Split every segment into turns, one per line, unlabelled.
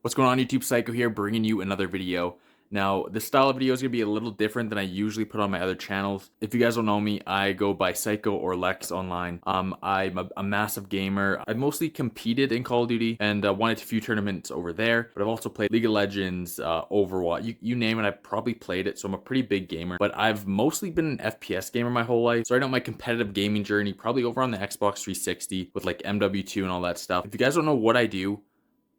What's going on YouTube? Xyko here, bringing you another video. Now, this style of video is going to be a little different than I usually put on my other channels. If you guys don't know me, I go by Xyko or Lex online. I'm a massive gamer. I mostly competed in Call of Duty and won a few tournaments over there, but I've also played League of Legends, Overwatch, you name it, I've probably played it, so I'm a pretty big gamer. But I've mostly been an FPS gamer my whole life. Started out my competitive gaming journey probably over on the Xbox 360 with like MW2 and all that stuff. If you guys don't know what I do,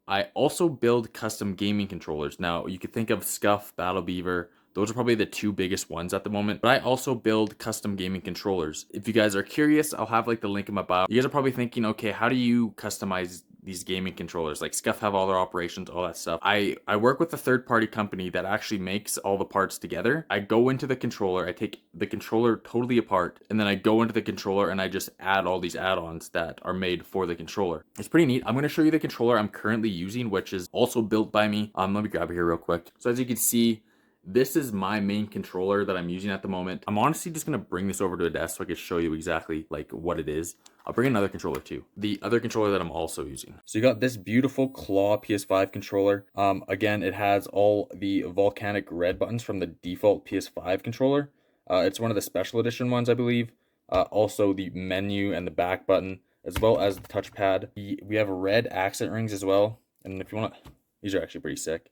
I also build custom gaming controllers. Now, you could think of Scuff, Beaver. Those are probably the two biggest ones at the moment. But I also build custom gaming controllers. If you guys are curious, I'll have like the link in my bio. You guys are probably thinking, okay, how do you customize these gaming controllers? Like Scuff have all their operations, all that stuff. I work with a third-party company that actually makes all the parts together. I go into the controller, I take the controller totally apart, and then I go into the controller and I just add all these add-ons that are made for the controller. It's pretty neat. I'm going to show you the controller I'm currently using, which is also built by me. Let me grab it here real quick. So as you can see, this is my main controller that I'm using at the moment. I'm honestly just going to bring this over to a desk so I can show you exactly like what it is. I'll bring another controller too. The other controller that I'm also using. So you got this beautiful claw PS5 controller. Again, it has all the volcanic red buttons from the default PS5 controller. It's one of the special edition ones, I believe. Also the menu and the back button, as well as the touchpad. We have red accent rings as well. And if you want to, these are actually pretty sick.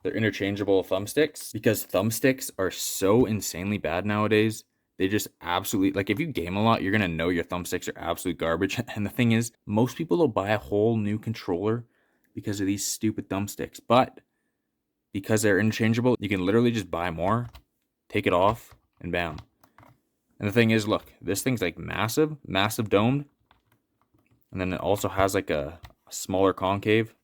They're interchangeable thumbsticks, because thumbsticks are so insanely bad nowadays. They just absolutely, like, if you game a lot, you're going to know your thumbsticks are absolute garbage. And the thing is, most people will buy a whole new controller because of these stupid thumbsticks. But because they're interchangeable, you can literally just buy more, take it off, and bam. And the thing is, look, this thing's like massive domed. And then it also has like a smaller concave.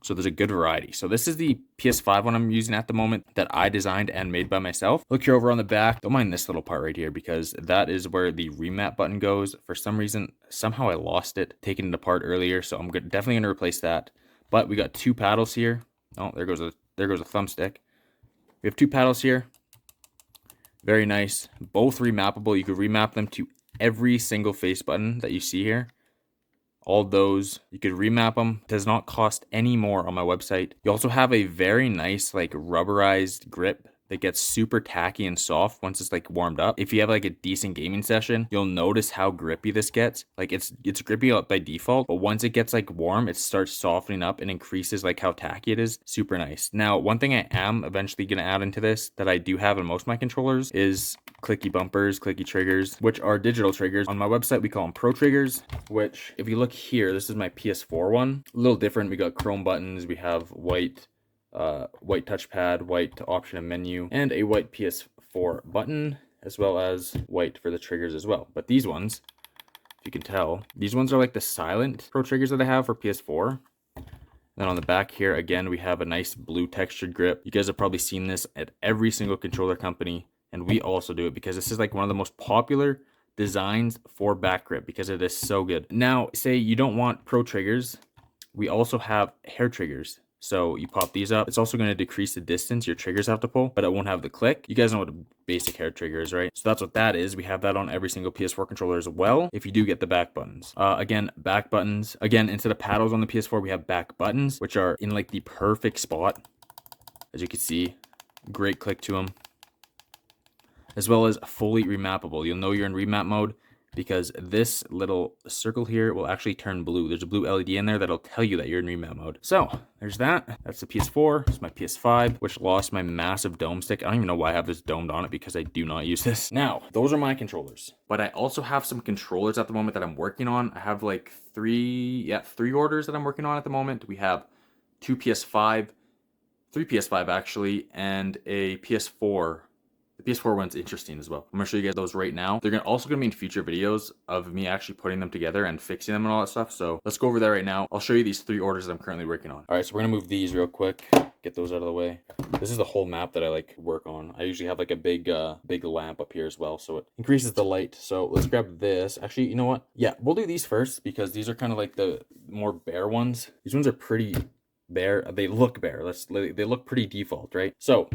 So there's a good variety. So this is the PS5 one I'm using at the moment that I designed and made by myself. Look here over on the back. Don't mind this little part right here, because that is where the remap button goes. For some reason, somehow I lost it, taking it apart earlier. So I'm definitely going to replace that. But we got two paddles here. Oh, there goes a thumbstick. We have two paddles here. Very nice. Both remappable. You could remap them to every single face button that you see here. All those, you could remap them. It does not cost any more on my website. You also have a very nice like rubberized grip that gets super tacky and soft once it's like warmed up. If you have like a decent gaming session, you'll notice how grippy this gets. Like it's grippy by default, but once it gets like warm, it starts softening up and increases like how tacky it is. Super nice. Now, one thing I am eventually going to add into this that I do have in most of my controllers is clicky bumpers, clicky triggers, which are digital triggers. On my website, we call them pro triggers, which if you look here, this is my PS4 one. A little different. We got chrome buttons. We have white touchpad, white option and menu, and a white PS4 button, as well as white for the triggers as well. But these ones, if you can tell, these ones are like the silent pro triggers that I have for PS4. Then on the back here, again, we have a nice blue textured grip. You guys have probably seen this at every single controller company. And we also do it because this is like one of the most popular designs for back grip because it is so good. Now, say you don't want pro triggers. We also have hair triggers. So you pop these up. It's also going to decrease the distance your triggers have to pull, but it won't have the click. You guys know what a basic hair trigger is, right? So that's what that is. We have that on every single PS4 controller as well, if you do get the back buttons. Again, back buttons. Again, instead of paddles on the PS4, we have back buttons, which are in like the perfect spot. As you can see, great click to them. As well as fully remappable. You'll know you're in remap mode because this little circle here will actually turn blue. There's a blue LED in there that'll tell you that you're in remap mode. So there's that. That's the PS4. It's my PS5, which lost my massive dome stick. I don't even know why I have this domed on it because I do not use this. Now, those are my controllers. But I also have some controllers at the moment that I'm working on. I have like three orders that I'm working on at the moment. We have three PS5 actually, and a PS4. The PS4 one's interesting as well. I'm gonna show you guys those right now. They're also gonna be in future videos of me actually putting them together and fixing them and all that stuff. So let's go over there right now. I'll show you these three orders that I'm currently working on. All right, so we're gonna move these real quick, get those out of the way. This is the whole map that I like work on. I usually have like a big lamp up here as well, so it increases the light. So let's grab this. Actually, you know what? Yeah, we'll do these first because these are kind of like the more bare ones. These ones are pretty bare. They look bare. They look pretty default, right? So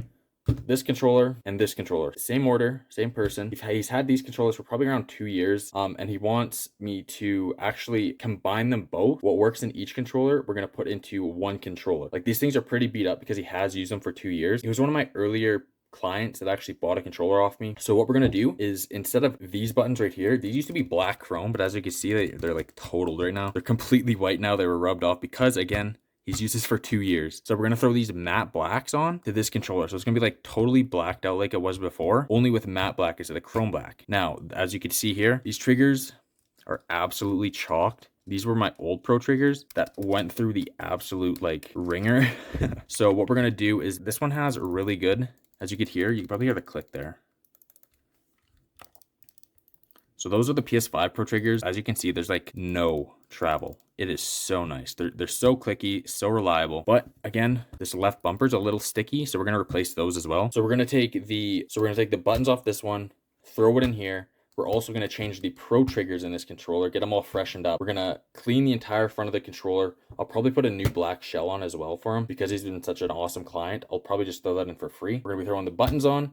this controller and this controller, same order, same person. He's had these controllers for probably around 2 years, and he wants me to actually combine them both. What works in each controller, we're gonna put into one controller. Like, these things are pretty beat up because he has used them for 2 years. He was one of my earlier clients that actually bought a controller off me. So what we're gonna do is, instead of these buttons right here, these used to be black chrome, but as you can see, they're like totaled right now. They're completely white now. They were rubbed off because, again, he's used this for 2 years. So we're gonna throw these matte blacks on to this controller. So it's gonna be like totally blacked out like it was before, only with matte black instead of chrome black. Now, as you can see here, these triggers are absolutely chalked. These were my old pro triggers that went through the absolute like ringer. So what we're gonna do is, this one has really good, as you could hear, you can probably hear the click there. So those are the PS5 Pro triggers. As you can see, there's like no travel. It is so nice. They're so clicky, so reliable. But again, this left bumper's a little sticky, so we're gonna replace those as well. So we're gonna take the buttons off this one, throw it in here. We're also gonna change the pro triggers in this controller, get them all freshened up. We're gonna clean the entire front of the controller. I'll probably put a new black shell on as well for him because he's been such an awesome client. I'll probably just throw that in for free. We're gonna be throwing the buttons on,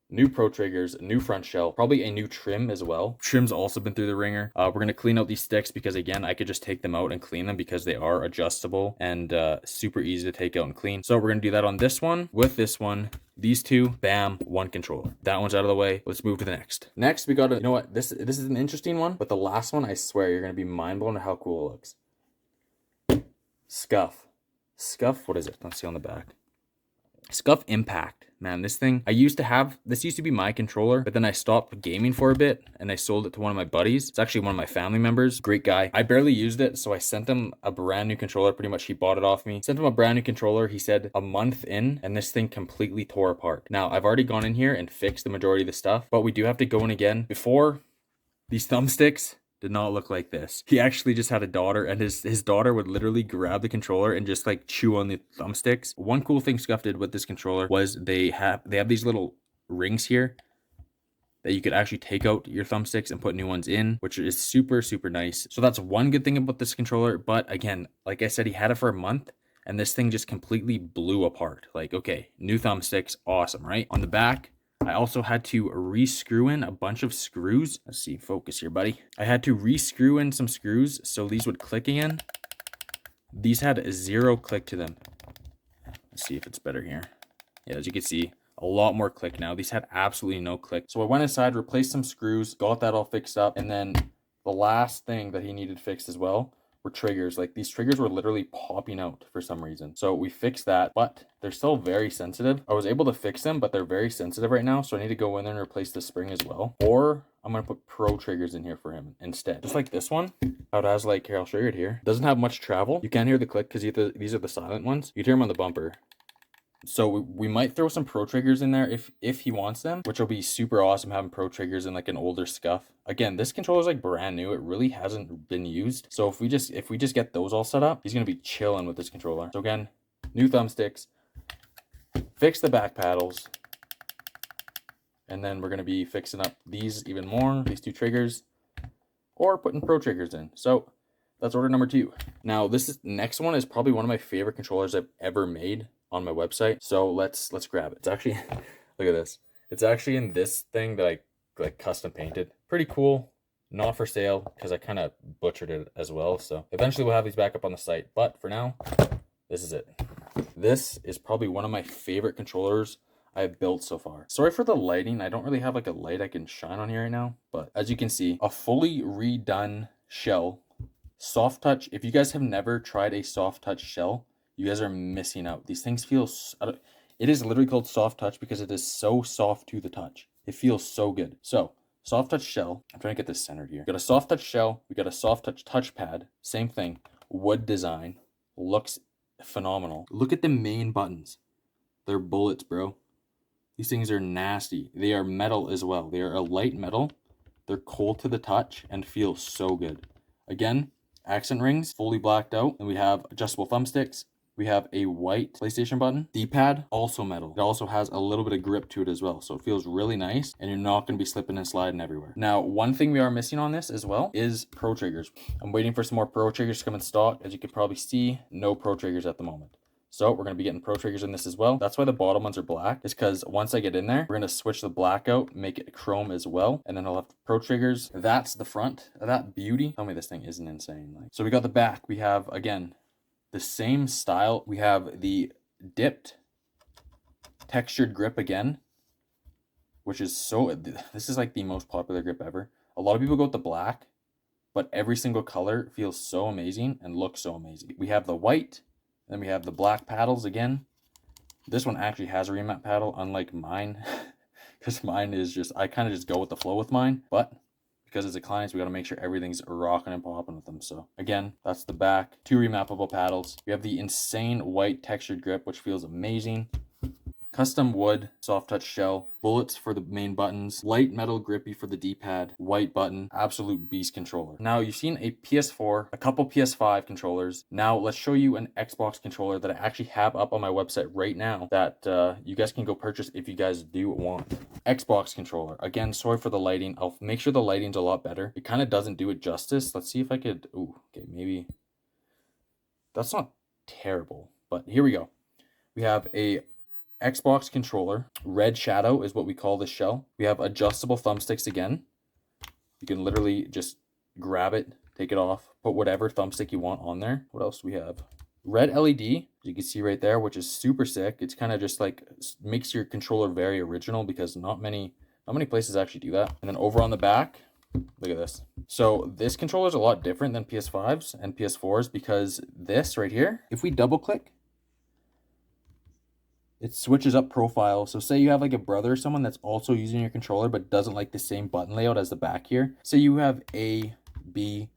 new pro triggers, new front shell, probably a new trim as well. Trim's also been through the ringer. We're gonna clean out these sticks because, again, I could just take them out and clean them because they are adjustable and super easy to take out and clean. So we're gonna do that on this one, with this one, these two, bam, one controller. That one's out of the way. Let's move to the next. Next, we got you know what? This is an interesting one, but the last one, I swear, you're gonna be mind blown at how cool it looks. Scuff. Scuff, what is it? Let's see on the back. Scuff Impact. Man, this thing, this used to be my controller, but then I stopped gaming for a bit and I sold it to one of my buddies. It's actually one of my family members. Great guy. I barely used it, so I sent him a brand new controller. Pretty much he bought it off me. Sent him a brand new controller. He said a month in and this thing completely tore apart. Now, I've already gone in here and fixed the majority of the stuff, but we do have to go in again. Before, these thumbsticks did not look like this. He actually just had a daughter, and his daughter would literally grab the controller and just like chew on the thumbsticks. One cool thing Scuff did with this controller was they have these little rings here that you could actually take out your thumbsticks and put new ones in, which is super, super nice. So that's one good thing about this controller. But again, like I said, he had it for a month and this thing just completely blew apart. Like, okay, new thumbsticks, awesome, right? On the back, I also had to re-screw in a bunch of screws. Let's see, focus here, buddy. I had to re-screw in some screws so these would click again. These had 0 click to them. Let's see if it's better here. Yeah, as you can see, a lot more click now. These had absolutely no click. So I went inside, replaced some screws, got that all fixed up, and then the last thing that he needed fixed as well were triggers. Like, these triggers were literally popping out for some reason. So we fixed that, but they're still very sensitive. I was able to fix them, but they're very sensitive right now. So I need to go in there and replace the spring as well. Or I'm going to put pro triggers in here for him instead. Just like this one. How it has like, here, I'll show you it here. It doesn't have much travel. You can't hear the click because these are the silent ones. You can hear them on the bumper. So we might throw some pro triggers in there if he wants them, which will be super awesome, having pro triggers in like an older Scuff. Again, this controller is like brand new. It really hasn't been used. So if we just get those all set up, he's going to be chilling with this controller. So again, new thumbsticks, fix the back paddles, and then we're going to be fixing up these even more, these 2 triggers, or putting pro triggers in. So that's order number 2. Now next one is probably one of my favorite controllers I've ever made on my website. So let's grab it. It's actually, look at this. It's actually in this thing that I like custom painted. Pretty cool. Not for sale because I kind of butchered it as well. So eventually we'll have these back up on the site. But for now, this is it. This is probably one of my favorite controllers I've built so far. Sorry for the lighting. I don't really have like a light I can shine on here right now. But as you can see, a fully redone shell. Soft touch. If you guys have never tried a soft touch shell, you guys are missing out. These things feel, it is literally called soft touch because it is so soft to the touch. It feels so good. So, soft touch shell. I'm trying to get this centered here. We got a soft touch shell. We got a soft touch touchpad. Same thing. Wood design. Looks phenomenal. Look at the main buttons. They're bullets, bro. These things are nasty. They are metal as well. They are a light metal. They're cold to the touch and feel so good. Again, accent rings, fully blacked out. And we have adjustable thumbsticks. We have a white PlayStation button. D-pad, also metal. It also has a little bit of grip to it as well. So it feels really nice and you're not going to be slipping and sliding everywhere. Now, one thing we are missing on this as well is pro triggers. I'm waiting for some more pro triggers to come in stock. As you can probably see, no pro triggers at the moment. So we're going to be getting pro triggers in this as well. That's why the bottom ones are black, is because once I get in there, we're going to switch the black out, make it chrome as well. And then I'll have pro triggers. That's the front of that beauty. Tell me this thing isn't insane. Like, so we got the back. We have, again, the same style. We have the dipped textured grip again, which is so, this is like the most popular grip ever. A lot of people go with the black, but every single color feels so amazing and looks so amazing. We have the white, then we have the black paddles again. This one actually has a remap paddle, unlike mine, because mine is just, I kind of just go with the flow with mine, but because it's a client, we got to make sure everything's rocking and popping with them. So again, that's the back, 2 remappable paddles. We have the insane white textured grip, which feels amazing. Custom wood, soft touch shell, bullets for the main buttons, light metal grippy for the D-pad, white button, absolute beast controller. Now you've seen a PS4, a couple PS5 controllers. Now let's show you an Xbox controller that I actually have up on my website right now that you guys can go purchase if you guys do want. Xbox controller. Again, sorry for the lighting. I'll make sure the lighting's a lot better. It kind of doesn't do it justice. Let's see if I could, ooh, okay, maybe. That's not terrible, but here we go. We have a Xbox controller. Red shadow is what we call this shell. We have adjustable thumbsticks again. You can literally just grab it, take it off, put whatever thumbstick you want on there. What else do we have? Red LED, you can see right there, which is super sick. It's kind of just like makes your controller very original because not many places actually do that. And then over on the back, look at this. So this controller is a lot different than PS5s and PS4s because this right here, if we double click, it switches up profile. So say you have like a brother or someone that's also using your controller but doesn't like the same button layout as the back here. Say you have A, B,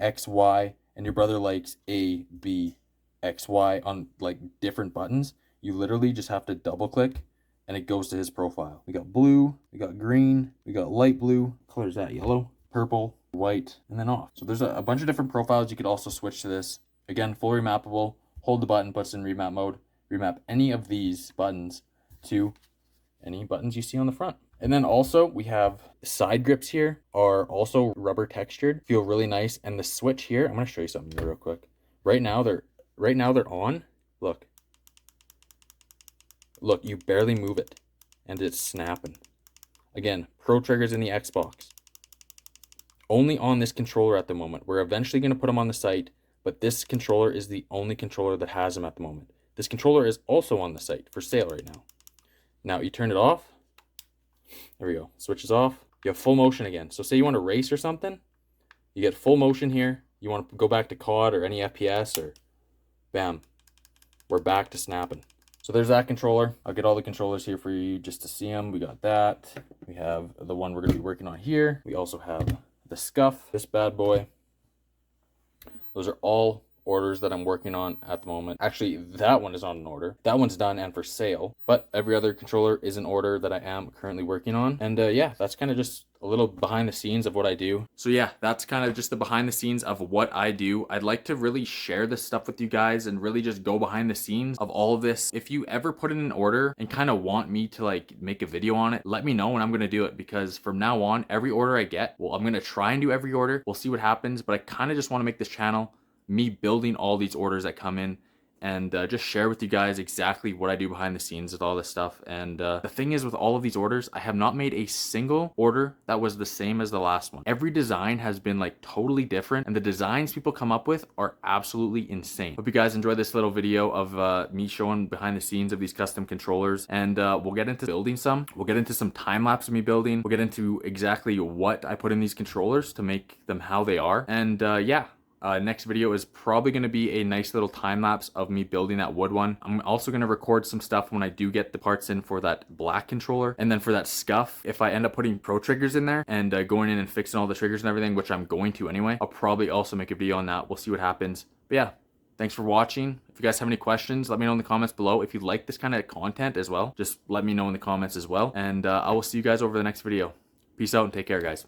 X, Y, and your brother likes A, B, X, Y on like different buttons. You literally just have to double click and it goes to his profile. We got blue, we got green, we got light blue. What color is that? Yellow, purple, white, and then off. So there's a bunch of different profiles you could also switch to this. Again, fully remappable. Hold the button, puts in remap mode. Remap any of these buttons to any buttons you see on the front. And then also we have side grips here are also rubber textured, feel really nice. And the switch here, I'm going to show you something real quick. Right now they're on. Look, you barely move it and it's snapping. Again, pro triggers in the Xbox. Only on this controller at the moment. We're eventually going to put them on the site, but this controller is the only controller that has them at the moment. This controller is also on the site for sale right now. Now you turn it off. There we go. Switches off. You have full motion again. So say you want to race or something, you get full motion here. You want to go back to COD or any FPS or bam, we're back to snapping. So there's that controller. I'll get all the controllers here for you just to see them. We got that. We have the one we're going to be working on here. We also have the Scuff, this bad boy. Those are all orders that I'm working on at the moment. Actually, that one is on an order. That one's done and for sale, but every other controller is an order that I am currently working on. And yeah, that's kind of just a little behind the scenes of what I do. So yeah, that's kind of just the behind the scenes of what I do. I'd like to really share this stuff with you guys and really just go behind the scenes of all of this. If you ever put in an order and kind of want me to like make a video on it, let me know and I'm going to do it, because from now on, every order I get, well, I'm going to try and do every order. We'll see what happens, but I kind of just want to make this channel me building all these orders that come in and just share with you guys exactly what I do behind the scenes with all this stuff. And the thing is, with all of these orders, I have not made a single order that was the same as the last one. Every design has been like totally different, and the designs people come up with are absolutely insane. Hope you guys enjoyed this little video of me showing behind the scenes of these custom controllers, and we'll get into building some. We'll get into some time lapse of me building. We'll get into exactly what I put in these controllers to make them how they are. And yeah. Next video is probably going to be a nice little time lapse of me building that wood one. I'm also going to record some stuff when I do get the parts in for that black controller. And then for that Scuff, if I end up putting pro triggers in there and going in and fixing all the triggers and everything, which I'm going to anyway, I'll probably also make a video on that. We'll see what happens. But yeah, thanks for watching. If you guys have any questions, let me know in the comments below. If you like this kind of content as well, just let me know in the comments as well. And I will see you guys over the next video. Peace out and take care, guys.